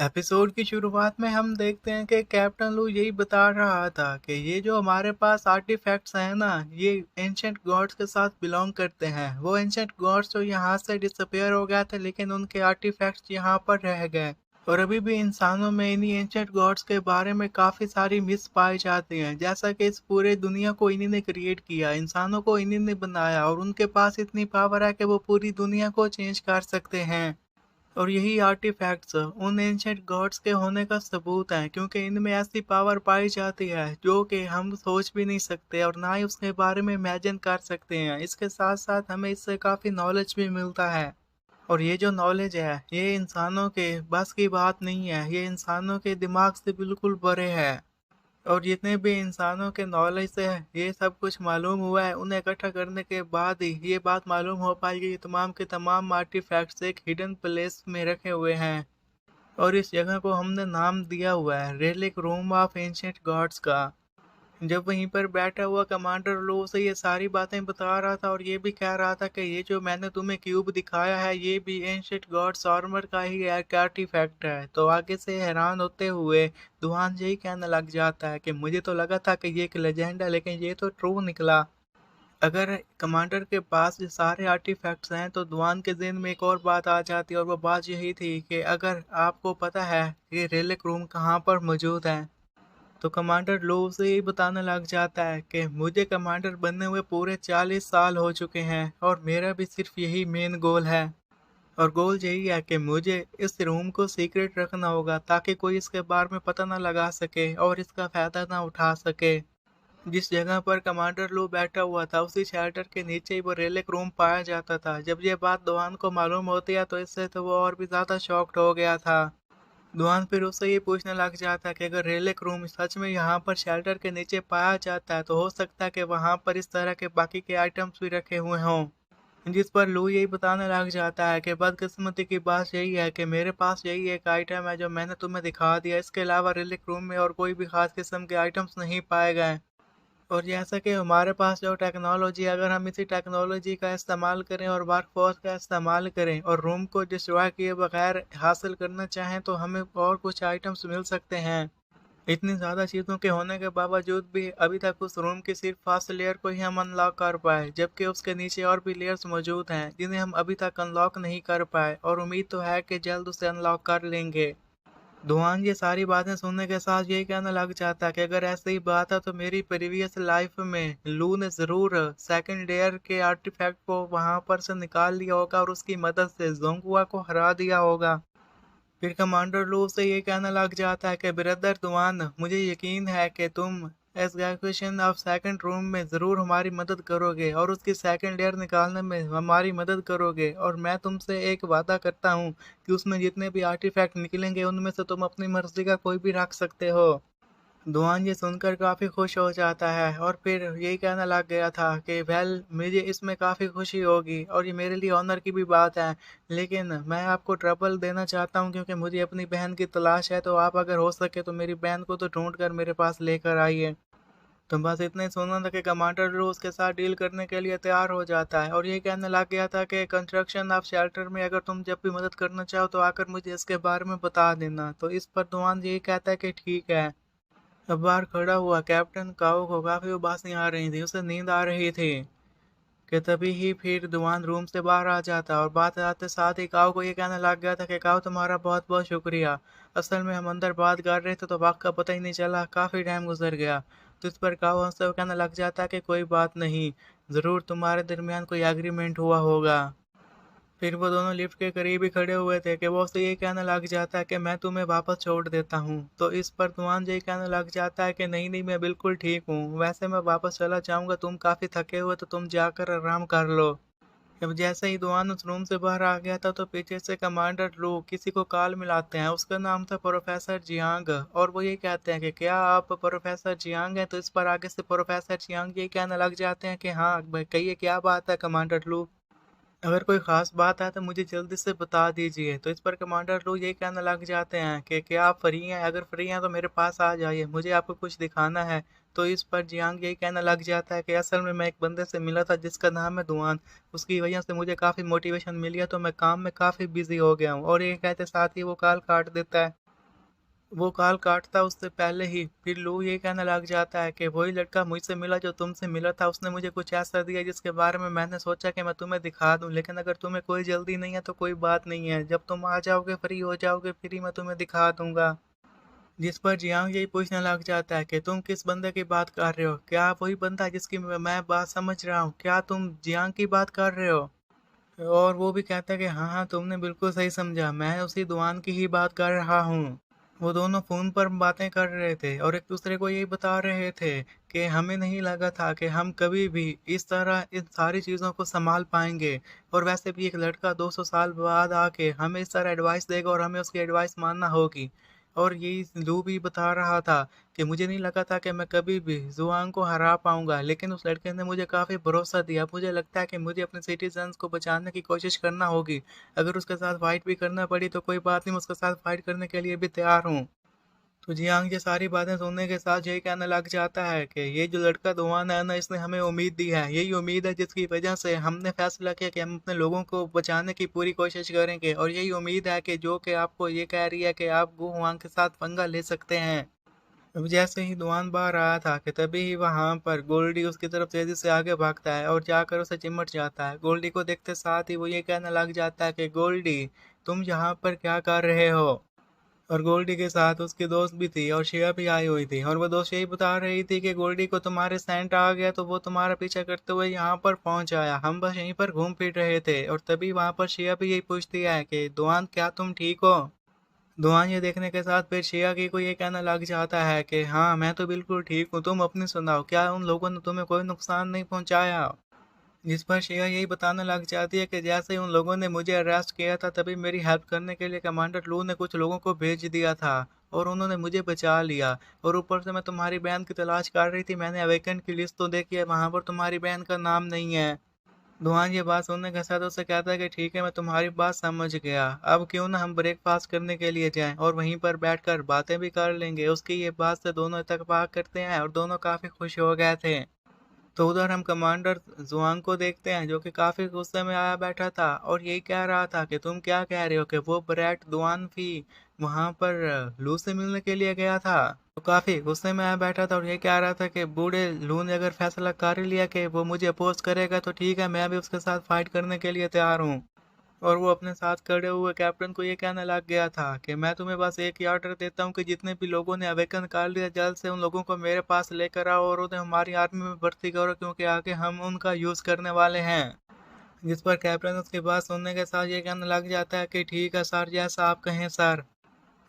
Episode की शुरुआत में हम देखते हैं कि कैप्टन लू यही बता रहा था कि ये जो हमारे पास आर्टिफैक्ट्स हैं ना, ये एंशंट गॉड्स के साथ बिलोंग करते हैं। वो एंशंट गॉड्स जो यहाँ से डिसअपियर हो गए थे, लेकिन उनके आर्टिफैक्ट्स यहाँ पर रह गए। और अभी भी इंसानों में इन्हीं एंशंट गॉड्स के बारे में काफी सारी मिस पाई जाती हैं, जैसा कि इस पूरे दुनिया को इन्हीं ने क्रिएट किया, इंसानों को इन्हीं ने बनाया और उनके पास इतनी पावर है कि वो पूरी दुनिया को चेंज कर सकते हैं। और यही आर्टिफैक्ट्स उन एंशंट गॉड्स के होने का सबूत है, क्योंकि इनमें ऐसी पावर पाई जाती है जो कि हम सोच भी नहीं सकते और ना ही उसके बारे में इमेजिन कर सकते हैं। इसके साथ साथ हमें इससे काफ़ी नॉलेज भी मिलता है। और ये जो नॉलेज है, ये इंसानों के बस की बात नहीं है, ये इंसानों के दिमाग से बिल्कुल परे है। और जितने भी इंसानों के नॉलेज से ये सब कुछ मालूम हुआ है, उन्हें इकट्ठा करने के बाद ही ये बात मालूम हो पाई कि ये तमाम के तमाम आर्टिफैक्ट्स एक हिडन प्लेस में रखे हुए हैं। और इस जगह को हमने नाम दिया हुआ है relic room of ancient gods का। जब वहीं पर बैठा हुआ कमांडर लो उसे ये सारी बातें बता रहा था और ये भी कह रहा था कि ये जो मैंने तुम्हें क्यूब दिखाया है, ये भी एंशिएंट गॉड्स आर्मर का ही एक आर्टिफैक्ट है। तो आगे से हैरान होते हुए दुहान यही कहने लग जाता है कि मुझे तो लगा था कि ये एक लेजेंड है, लेकिन ये तो ट्रू निकला। अगर कमांडर के पास ये सारे आर्टिफैक्ट्स हैं तो दुआन के ज़हन में एक और बात आ जाती है, और वो बात यही थी कि अगर आपको पता है कि रेलिक रूम कहाँ पर मौजूद है, तो कमांडर लो उसे यही बताने लग जाता है कि मुझे कमांडर बनने हुए पूरे 40 साल हो चुके हैं और मेरा भी सिर्फ यही मेन गोल है। और गोल यही है कि मुझे इस रूम को सीक्रेट रखना होगा, ताकि कोई इसके बारे में पता ना लगा सके और इसका फायदा ना उठा सके। जिस जगह पर कमांडर लो बैठा हुआ था, उसी शेल्टर के नीचे ही वो रेलिक रूम पाया जाता था। जब ये बात दोहान को मालूम होती है तो इससे तो वो और भी ज्यादा शॉक्ड हो गया था। दुआन फिर उससे ये पूछने लग जाता है कि अगर रेलिक रूम सच में यहाँ पर शेल्टर के नीचे पाया जाता है, तो हो सकता है कि वहाँ पर इस तरह के बाकी के आइटम्स भी रखे हुए हों। जिस पर लू यही बताने लग जाता है कि बदकिस्मती की बात यही है कि मेरे पास यही एक आइटम है जो मैंने तुम्हें दिखा दिया। इसके अलावा रेलिक रूम में और कोई भी खास किस्म के आइटम्स नहीं पाए गए। और जैसा कि हमारे पास जो टेक्नोलॉजी है, अगर हम इसी टेक्नोलॉजी का इस्तेमाल करें और वर्कफोर्स का इस्तेमाल करें और रूम को डिस्ट्रॉय किए बगैर हासिल करना चाहें, तो हमें और कुछ आइटम्स मिल सकते हैं। इतनी ज़्यादा चीज़ों के होने के बावजूद भी अभी तक उस रूम की सिर्फ फर्स्ट लेयर को ही हम अनलॉक कर पाए, जबकि उसके नीचे और भी लेयर्स मौजूद हैं जिन्हें हम अभी तक अनलॉक नहीं कर पाए, और उम्मीद तो है कि जल्द उसे अनलॉक कर लेंगे। धुआन ये सारी बातें सुनने के साथ यही कहने लग जाता है कि अगर ऐसी ही बात है तो मेरी प्रीवियस लाइफ में लू ने ज़रूर सेकंड लेयर के आर्टिफैक्ट को वहां पर से निकाल लिया होगा और उसकी मदद से जोंगुआ को हरा दिया होगा। फिर कमांडर लू से ये कहने लग जाता है कि ब्रदर दुआन, मुझे यकीन है कि तुम एग्जीक्यूशन ऑफ सेकंड रूम में ज़रूर हमारी मदद करोगे और उसकी सेकंड लेयर निकालने में हमारी मदद करोगे। और मैं तुमसे एक वादा करता हूँ कि उसमें जितने भी आर्टिफैक्ट निकलेंगे उनमें से तुम अपनी मर्जी का कोई भी रख सकते हो। दुआन ये सुनकर काफ़ी खुश हो जाता है और फिर यही कहने लग गया था कि वेल, मुझे इसमें काफ़ी खुशी होगी और ये मेरे लिए ऑनर की भी बात है, लेकिन मैं आपको ट्रबल देना चाहता हूँ क्योंकि मुझे अपनी बहन की तलाश है। तो आप अगर हो सके तो मेरी बहन को तो ढूंढ कर मेरे पास लेकर आइए। तो बस इतने सुना था कि कमांडर ड्रू उसके साथ डील करने के लिए तैयार हो जाता है और ये कहने लग गया था कि कंस्ट्रक्शन ऑफ शेल्टर में अगर तुम जब भी मदद करना चाहो तो आकर मुझे इसके बारे में बता देना। तो इस पर दुआन यही कहता है कि ठीक है। अब बाहर खड़ा हुआ कैप्टन काओ को काफी उबासी आ रही थी, उसे नींद आ रही थी कि तभी ही फिर दुआन रूम से बाहर आ जाता और बात आते साथ ही काओ को ये कहने लग गया था कि काओ, तुम्हारा बहुत बहुत शुक्रिया। असल में हम अंदर बात कर रहे थे तो वक्त का पता ही नहीं चला, काफी टाइम गुजर गया। तो इस पर काओ हंसते हुए कहने लग जाता कि कोई बात नहीं, जरूर तुम्हारे दरमियान कोई एग्रीमेंट हुआ होगा। फिर वो दोनों लिफ्ट के करीब ही खड़े हुए थे कि वो उससे ये कहने लग जाता है कि मैं तुम्हें वापस छोड़ देता हूँ। तो इस पर तुआन यही कहने लग जाता है कि नहीं नहीं, मैं बिल्कुल ठीक हूँ, वैसे मैं वापस चला जाऊंगा, तुम काफ़ी थके हुए तो तुम जाकर आराम कर लो। अब जैसे ही दुआन उस रूम से बाहर आ गया था तो पीछे से कमांडर लू किसी को कॉल मिलाते हैं। उसका नाम था प्रोफेसर जियांग, और वो ये कहते हैं कि क्या आप प्रोफेसर जियांग हैं। तो इस पर आगे से प्रोफेसर जियांग ये कहने लग जाते हैं कि हाँ भाई, कहिए क्या बात है कमांडर लू, अगर कोई खास बात है तो मुझे जल्दी से बता दीजिए। तो इस पर कमांडर लोग यही कहने लग जाते हैं कि क्या आप फ्री हैं, अगर फ्री हैं तो मेरे पास आ जाइए, मुझे आपको कुछ दिखाना है। तो इस पर जियांग यही कहने लग जाता है कि असल में मैं एक बंदे से मिला था जिसका नाम है दुआन, उसकी वजह से मुझे काफ़ी मोटिवेशन मिली है, तो मैं काम में काफ़ी बिजी हो गया हूँ। और ये कहते साथ ही वो कॉल काट देता है। वो कॉल काटता उससे पहले ही फिर लू ये कहने लग जाता है कि वही लड़का मुझसे मिला जो तुमसे मिला था, उसने मुझे कुछ ऐसा दिया जिसके बारे में मैंने सोचा कि मैं तुम्हें दिखा दूं, लेकिन अगर तुम्हें कोई जल्दी नहीं है तो कोई बात नहीं है, जब तुम आ जाओगे फ्री हो जाओगे फिर ही मैं तुम्हें दिखा दूंगा। जिस पर जियांग यही पूछने लग जाता है कि तुम किस बंदे की बात कर रहे हो, क्या आप वही बंदा है जिसकी मैं बात समझ रहा हूँ, क्या तुम जियांग की बात कर रहे हो? और वो भी कहता है कि हाँ हाँ तुमने बिल्कुल सही समझा, मैं उसी दुआन की ही बात कर रहा हूँ। वो दोनों फ़ोन पर बातें कर रहे थे और एक दूसरे को यही बता रहे थे कि हमें नहीं लगा था कि हम कभी भी इस तरह इन सारी चीज़ों को संभाल पाएंगे, और वैसे भी एक लड़का 200 साल बाद आके हमें इस तरह एडवाइस देगा और हमें उसकी एडवाइस मानना होगी। और यही लू भी बता रहा था कि मुझे नहीं लगा था कि मैं कभी भी जुआंग को हरा पाऊंगा, लेकिन उस लड़के ने मुझे काफ़ी भरोसा दिया, मुझे लगता है कि मुझे अपने सिटीजन्स को बचाने की कोशिश करना होगी, अगर उसके साथ फाइट भी करना पड़ी तो कोई बात नहीं, मैं उसके साथ फाइट करने के लिए भी तैयार हूँ। तो जियांग ये सारी बातें सुनने के साथ यही कहने लग जाता है कि ये जो लड़का दुआन है ना, इसने हमें उम्मीद दी है, यही उम्मीद है जिसकी वजह से हमने फैसला किया कि हम अपने लोगों को बचाने की पूरी कोशिश करेंगे, और यही उम्मीद है कि जो कि आपको ये कह रही है कि आप गु हुआंग के साथ पंगा ले सकते हैं। अब जैसे ही दुआन बाहर आया था कि तभी ही वहां पर गोल्डी उसकी तरफ तेजी से आगे भागता है और जाकर उसे चिमट जाता है। गोल्डी को देखते साथ ही वो ये कहने लग जाता है कि गोल्डी, तुम यहाँ पर क्या कर रहे हो? और गोल्डी के साथ उसकी दोस्त भी थी और श्रेया भी आई हुई थी, और वो दोस्त यही बता रही थी कि गोल्डी को तुम्हारे सेंट आ गया तो वो तुम्हारा पीछा करते हुए यहाँ पर पहुंच आया, हम बस यहीं पर घूम फिर रहे थे। और तभी वहां पर श्रेया भी यही पूछती है कि दुआन, क्या तुम ठीक हो? दुआन ये देखने के साथ फिर श्रेया की को ये कहना लग जाता है कि हाँ मैं तो बिल्कुल ठीक हूँ, तुम अपनी सुनाओ, क्या उन लोगों ने तुम्हें कोई नुकसान नहीं पहुंचाया? जिस पर श्रेया यही बताने लग जाती है कि जैसे ही उन लोगों ने मुझे अरेस्ट किया था तभी मेरी हेल्प करने के लिए कमांडर लू ने कुछ लोगों को भेज दिया था और उन्होंने मुझे बचा लिया, और ऊपर से मैं तुम्हारी बहन की तलाश कर रही थी, मैंने अवेकन की लिस्ट तो देखी है, वहां पर तुम्हारी बहन का नाम नहीं है। दुहान ये बात सुनने के साथ उससे कहता है कि ठीक है मैं तुम्हारी बात समझ गया, अब क्यों ना हम ब्रेकफास्ट करने के लिए जाएं और वहीं पर बैठकर बातें भी कर लेंगे। उसकी ये बात से दोनों इत्तेफाक करते हैं और दोनों काफी खुश हो गए थे। तो उधर हम कमांडर जुआंग को देखते हैं जो कि काफी गुस्से में आया बैठा था और यही कह रहा था कि तुम क्या कह रहे हो कि वो ब्रैट दुआन भी वहां पर लू से मिलने के लिए गया था? तो काफी गुस्से में आया बैठा था और ये कह रहा था कि बूढ़े लू ने अगर फैसला कर ही लिया कि वो मुझे अपोज करेगा तो ठीक है, मैं भी उसके साथ फाइट करने के लिए तैयार हूँ। और वो अपने साथ खड़े हुए कैप्टन को ये कहने लग गया था कि मैं तुम्हें बस एक ही ऑर्डर देता हूँ कि जितने भी लोगों ने अवेकन कर लिया जल्द से उन लोगों को मेरे पास लेकर आओ और उन्हें हमारी आर्मी में भर्ती करो, क्योंकि आगे हम उनका यूज करने वाले हैं। जिस पर कैप्टन उसकी बात सुनने के साथ ये कहने लग जाता है कि ठीक है सर, जैसा आप कहें सर।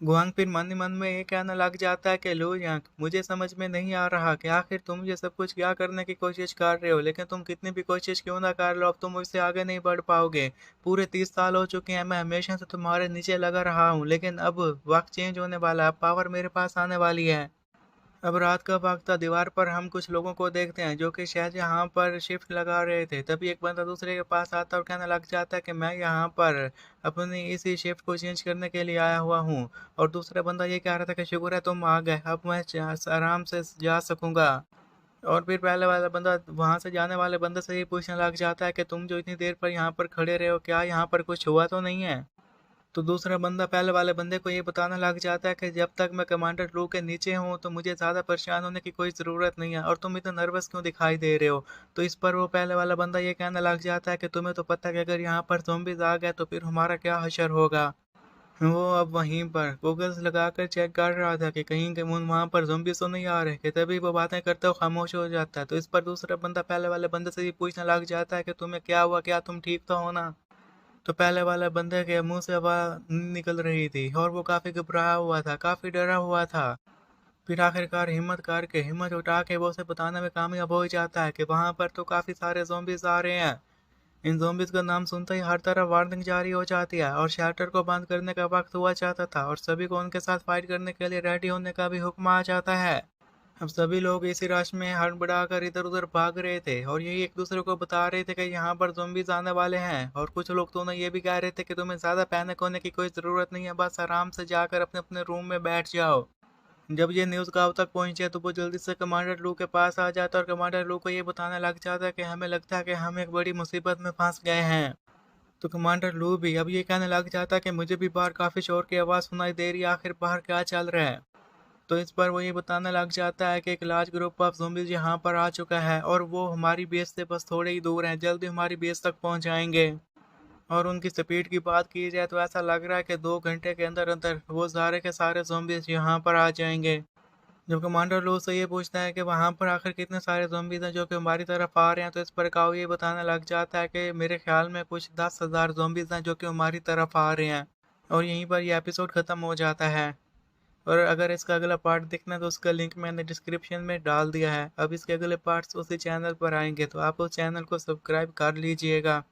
गुआंग फिर मन ही मन में ये कहने लग जाता है कि लो यांग, मुझे समझ में नहीं आ रहा कि आखिर तुम ये सब कुछ क्या करने की कोशिश कर रहे हो, लेकिन तुम कितनी भी कोशिश क्यों ना कर लो अब तुम मुझसे आगे नहीं बढ़ पाओगे। पूरे 30 साल हो चुके हैं, मैं हमेशा से तुम्हारे नीचे लगा रहा हूँ, लेकिन अब वक्त चेंज होने वाला है, अब पावर मेरे पास आने वाली है। अब रात का वक्त था, दीवार पर हम कुछ लोगों को देखते हैं जो कि शायद यहाँ पर शिफ्ट लगा रहे थे। तभी एक बंदा दूसरे के पास आता और कहने लग जाता है कि मैं यहाँ पर अपनी इसी शिफ्ट को चेंज करने के लिए आया हुआ हूँ। और दूसरा बंदा ये कह रहा था कि शुक्र है तुम आ गए, अब मैं आराम से जा सकूंगा। और फिर पहले वाला बंदा वहां से जाने वाले बंदे से ये पूछने लग जाता है कि तुम जो इतनी देर पर यहाँ पर खड़े रहे हो, क्या यहाँ पर कुछ हुआ तो नहीं है? तो दूसरा बंदा पहले वाले बंदे को ये बताने लग जाता है कि जब तक मैं कमांडर लू के नीचे हूँ तो मुझे ज़्यादा परेशान होने की कोई ज़रूरत नहीं है, और तुम इतना नर्वस क्यों दिखाई दे रहे हो? तो इस पर वो पहले वाला बंदा ये कहने लग जाता है कि तुम्हें तो पता है कि अगर यहाँ पर ज़ॉम्बीज़ आ गए तो फिर हमारा क्या हशर होगा। वो अब वहीं पर गूगल्स लगाकर चेक कर रहा था कि कहीं के वहां पर ज़ॉम्बीज़ तो नहीं आ रहे, कि तभी वो बातें करते हुए खामोश हो जाता है। तो इस पर दूसरा बंदा पहले वाले बंदे से ये पूछने लग जाता है कि तुम्हें क्या हुआ, क्या तुम ठीक तो हो ना? तो पहले वाले बंदे के मुंह से आवाज निकल रही थी और वो काफी घबराया हुआ था, काफी डरा हुआ था। फिर आखिरकार हिम्मत करके हिम्मत उठा के वो उसे बताने में कामयाब हो जाता है कि वहां पर तो काफी सारे ज़ॉम्बीज आ रहे हैं। इन ज़ॉम्बीज का नाम सुनते ही हर तरफ वार्निंग जारी हो जाती है और शैटर को बंद करने का वक्त हुआ जाता था और सभी को उनके साथ फाइट करने के लिए रेडी होने का भी हुक्म आ जाता है। अब सभी लोग इसी रश में हड़बड़ाकर इधर उधर भाग रहे थे और यही एक दूसरे को बता रहे थे कि यहाँ पर ज़ॉम्बीज आने वाले हैं, और कुछ लोग तो उन्हें ये भी कह रहे थे कि तुम्हें ज्यादा पैनिक होने की कोई जरूरत नहीं है, बस आराम से जाकर अपने अपने रूम में बैठ जाओ। जब ये न्यूज़ गांव तक पहुंचे तो वो जल्दी से कमांडर लू के पास आ जाता और कमांडर लू को ये बताने लग जाता है कि हमें लगता है कि हम एक बड़ी मुसीबत में फंस गए हैं। तो कमांडर लू भी अब ये कहने लग जाता है कि मुझे भी बाहर काफ़ी शोर की आवाज़ सुनाई दे रही है, आखिर बाहर क्या चल रहा है। तो इस पर वो ये बताने लग जाता है कि एक लार्ज ग्रुप ऑफ ज़ॉम्बीज़ यहाँ पर आ चुका है और वो हमारी बेस से बस थोड़े ही दूर हैं, जल्दी हमारी बेस तक पहुँच जाएंगे। और उनकी स्पीड की बात की जाए तो ऐसा लग रहा है कि 2 घंटे के अंदर अंदर वो सारे के सारे ज़ॉम्बीज़ यहाँ पर आ जाएंगे। जब कमांडर लो से ये पूछता है कि वहाँ पर आखिर कितने सारे ज़ॉम्बीज़ हैं जो कि हमारी तरफ आ रहे हैं, तो इस पर काऊ ये बताने लग जाता है कि मेरे ख्याल में कुछ 10,000 ज़ॉम्बीज़ हैं जो कि हमारी तरफ आ रहे हैं। और यहीं पर ये एपिसोड ख़त्म हो जाता है। और अगर इसका अगला पार्ट देखना है तो उसका लिंक मैंने डिस्क्रिप्शन में डाल दिया है। अब इसके अगले पार्ट्स उसी चैनल पर आएंगे, तो आप उस चैनल को सब्सक्राइब कर लीजिएगा।